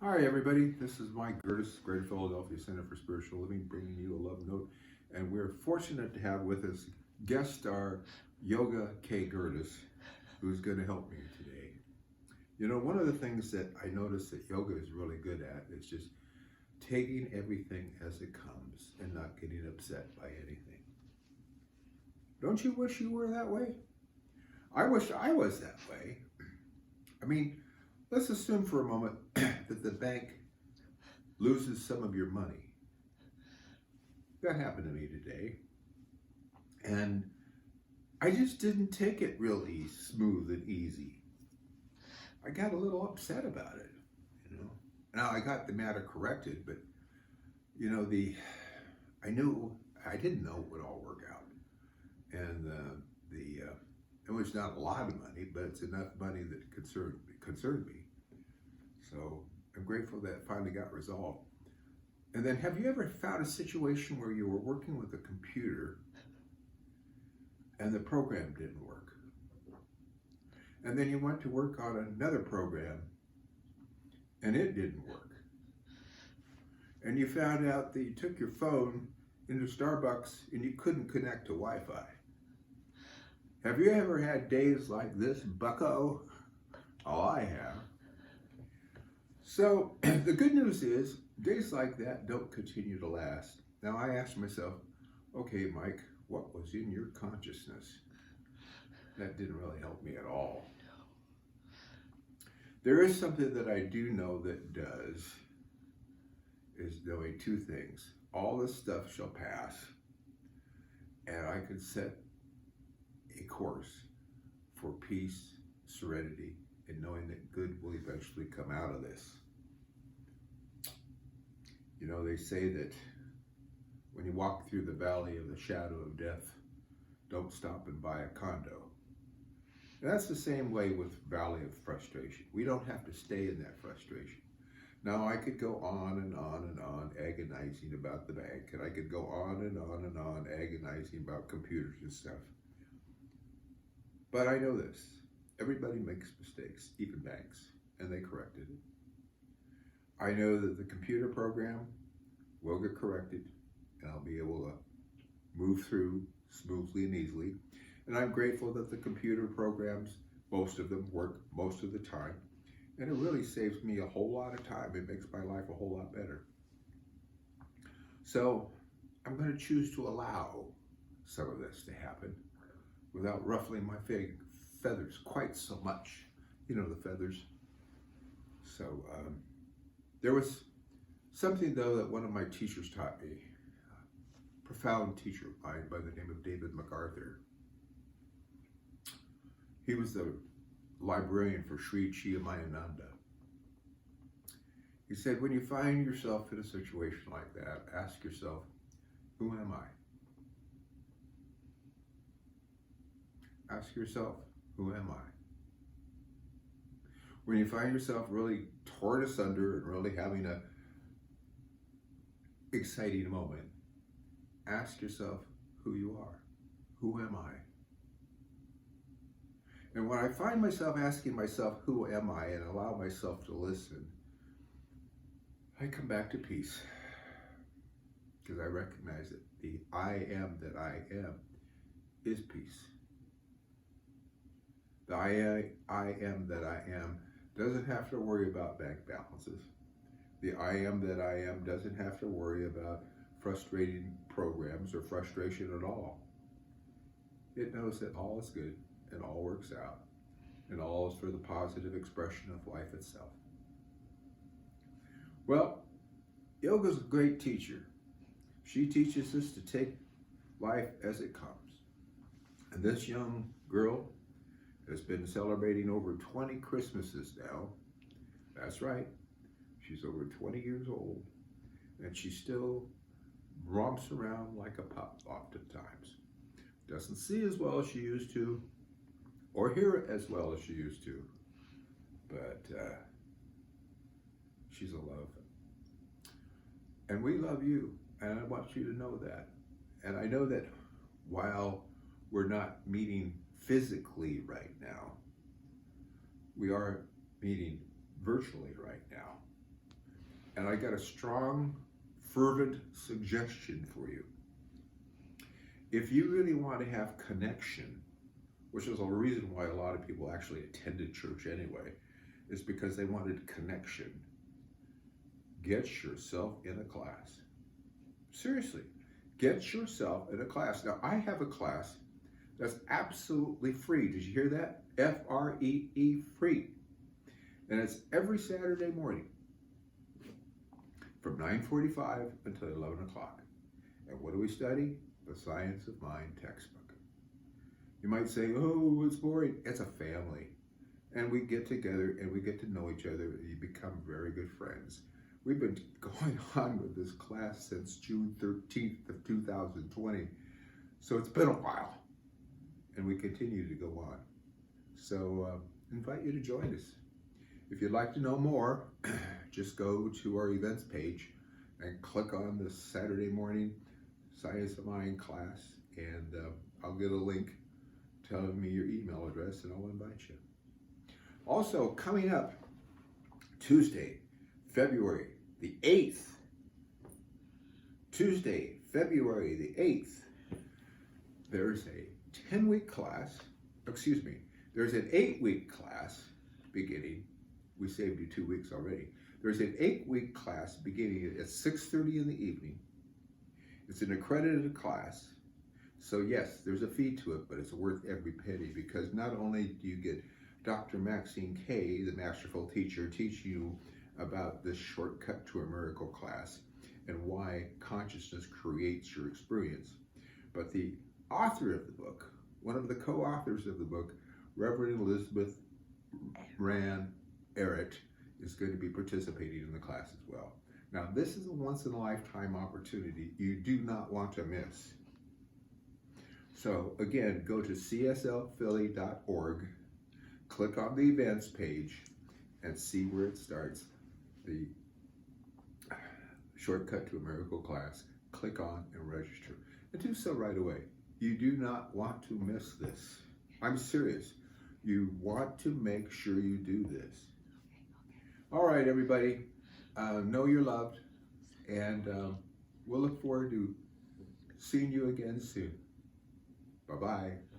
Hi, everybody. This is Mike Gertis, Greater Philadelphia Center for Spiritual Living, bringing you a love note. And we're fortunate to have with us guest star Yoga K. Gertis, who's going to help me today. You know, one of the things that I noticed that yoga is really good at is just taking everything as it comes and not getting upset by anything. Don't you wish you were that way? I wish I was that way. I mean, let's assume for a moment that the bank loses some of your money. That happened to me today. And I just didn't take it really smooth and easy. I got a little upset about it, you know. Now I got the matter corrected, but you know, I didn't know it would all work out. And it was not a lot of money, but it's enough money that concerned me. So I'm grateful that it finally got resolved. And then have you ever found a situation where you were working with a computer and the program didn't work? And then you went to work on another program and it didn't work. And you found out that you took your phone into Starbucks and you couldn't connect to Wi-Fi. Have you ever had days like this, bucko? Oh, I have. So the good news is days like that don't continue to last. Now I asked myself, okay, Mike, what was in your consciousness? That didn't really help me at all. There is something that I do know that does, is knowing two things. All this stuff shall pass, and I can set a course for peace, serenity, and knowing that good will eventually come out of this. You know, they say that when you walk through the valley of the shadow of death, don't stop and buy a condo. And that's the same way with valley of frustration. We don't have to stay in that frustration. Now, I could go on and on and on agonizing about the bank, and I could go on and on and on agonizing about computers and stuff. But I know this. Everybody makes mistakes, even banks, and they corrected it. I know that the computer program will get corrected, and I'll be able to move through smoothly and easily. And I'm grateful that the computer programs, most of them work most of the time, and it really saves me a whole lot of time. It makes my life a whole lot better. So I'm going to choose to allow some of this to happen without ruffling my feathers quite so much. You know, the feathers. So there was something, though, that one of my teachers taught me, a profound teacher of mine by the name of David MacArthur. He was the librarian for Sri Chimayananda. He said, when you find yourself in a situation like that, ask yourself, who am I? Ask yourself, who am I? When you find yourself really torn asunder and really having a exciting moment, ask yourself who you are. Who am I? And when I find myself asking myself, who am I, and allow myself to listen, I come back to peace. Because I recognize that the I am that I am is peace. The I am that I am doesn't have to worry about bank balances. The I am that I am doesn't have to worry about frustrating programs or frustration at all. It knows that all is good and all works out and all is for the positive expression of life itself. Well, yoga's a great teacher. She teaches us to take life as it comes. And this young girl has been celebrating over 20 Christmases now. That's right. She's over 20 years old, and she still romps around like a pup oftentimes. Doesn't see as well as she used to, or hear as well as she used to, but she's a love. And we love you, and I want you to know that. And I know that while we're not meeting physically right now, we are meeting virtually right now. And I got a strong, fervent suggestion for you. If you really want to have connection, which is a reason why a lot of people actually attended church anyway, is because they wanted connection. Get yourself in a class. Seriously, get yourself in a class. Now, I have a class that's absolutely free. Did you hear that? F-R-E-E, free. And it's every Saturday morning from 9:45 until 11 o'clock. And what do we study? The Science of Mind textbook. You might say, oh, it's boring. It's a family. And we get together and we get to know each other and you become very good friends. We've been going on with this class since June 13th of 2020. So it's been a while. And we continue to go on. So invite you to join us. If you'd like to know more, just go to our events page and click on the Saturday morning Science of Mind class, and I'll get a link telling me your email address and I'll invite you. Also, coming up Tuesday, February the 8th, Tuesday, February the 8th, there's a 10-week class, there's an 8-week class beginning. We saved you 2 weeks already. There's an 8-week class beginning at 6:30 in the evening. It's an accredited class. So yes, there's a fee to it, but it's worth every penny because not only do you get Dr. Maxine Kay, the masterful teacher, teach you about this shortcut to a miracle class and why consciousness creates your experience, but the author of the book, one of the co-authors of the book, Reverend Elizabeth Rand Errett, is going to be participating in the class as well. Now, this is a once-in-a-lifetime opportunity you do not want to miss. So, again, go to cslphilly.org, click on the events page, and see where it starts. The shortcut to a miracle class. Click on and register. And do so right away. You do not want to miss this. I'm serious. You want to make sure you do this. All right, everybody. Know you're loved, and we'll look forward to seeing you again soon. Bye-bye.